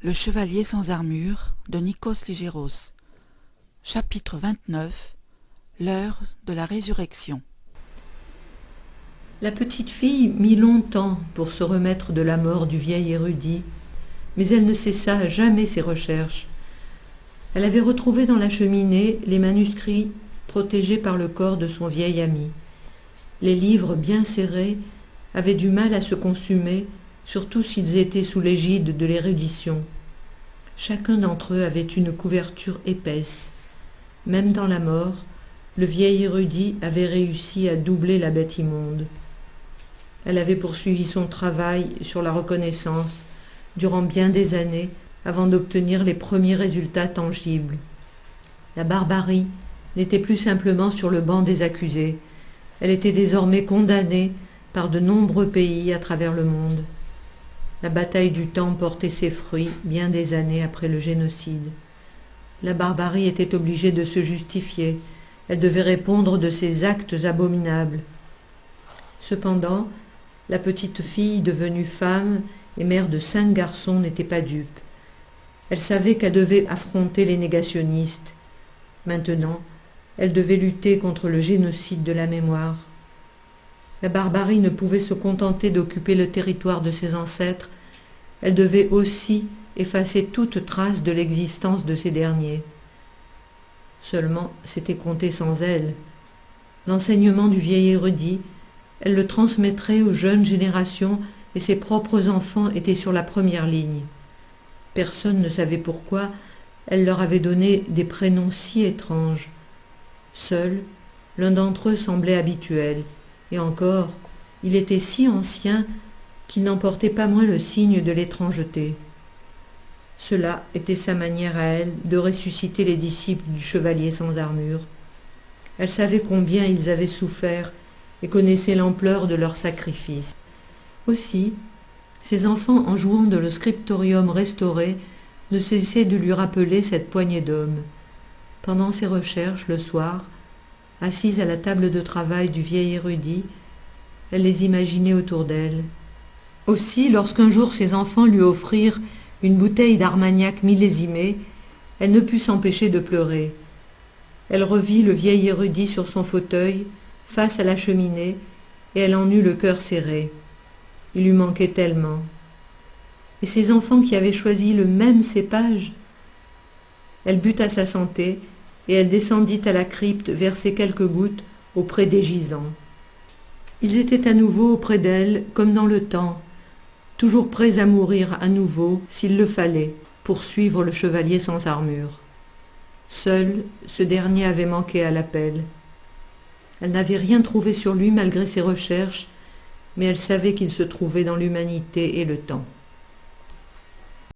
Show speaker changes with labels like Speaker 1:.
Speaker 1: Le chevalier sans armure de Nikos Ligéros. Chapitre 29. L'heure de la résurrection.
Speaker 2: La petite fille mit longtemps pour se remettre de la mort du vieil érudit, mais elle ne cessa jamais ses recherches. Elle avait retrouvé dans la cheminée les manuscrits protégés par le corps de son vieil ami. Les livres bien serrés avaient du mal à se consumer, surtout s'ils étaient sous l'égide de l'érudition. Chacun d'entre eux avait une couverture épaisse. Même dans la mort, le vieil érudit avait réussi à doubler la bête immonde. Elle avait poursuivi son travail sur la reconnaissance durant bien des années avant d'obtenir les premiers résultats tangibles. La barbarie n'était plus simplement sur le banc des accusés, elle était désormais condamnée par de nombreux pays à travers le monde. La bataille du temps portait ses fruits bien des années après le génocide. La barbarie était obligée de se justifier, elle devait répondre de ses actes abominables. Cependant, la petite fille devenue femme et mère de 5 garçons n'était pas dupe. Elle savait qu'elle devait affronter les négationnistes. Maintenant, elle devait lutter contre le génocide de la mémoire. La barbarie ne pouvait se contenter d'occuper le territoire de ses ancêtres, elle devait aussi effacer toute trace de l'existence de ces derniers. Seulement, c'était compter sans elle. L'enseignement du vieil érudit, elle le transmettrait aux jeunes générations et ses propres enfants étaient sur la première ligne. Personne ne savait pourquoi elle leur avait donné des prénoms si étranges. Seul, l'un d'entre eux semblait habituel, et encore, il était si ancien qu'il n'emportait pas moins le signe de l'étrangeté. Cela était sa manière à elle de ressusciter les disciples du chevalier sans armure. Elle savait combien ils avaient souffert et connaissait l'ampleur de leur sacrifice. Aussi, ses enfants, en jouant de le scriptorium restauré, ne cessaient de lui rappeler cette poignée d'hommes. Pendant ses recherches, le soir, assise à la table de travail du vieil érudit, elle les imaginait autour d'elle. Aussi, lorsqu'un jour ses enfants lui offrirent une bouteille d'armagnac millésimée, elle ne put s'empêcher de pleurer. Elle revit le vieil érudit sur son fauteuil, face à la cheminée, et elle en eut le cœur serré. Il lui manquait tellement. Et ses enfants qui avaient choisi le même cépage? Elle but à sa santé, et elle descendit à la crypte verser quelques gouttes auprès des gisants. Ils étaient à nouveau auprès d'elle, comme dans le temps, toujours prêts à mourir à nouveau, s'il le fallait, pour suivre le chevalier sans armure. Seul, ce dernier avait manqué à l'appel. Elle n'avait rien trouvé sur lui malgré ses recherches, mais elle savait qu'il se trouvait dans l'humanité et le temps.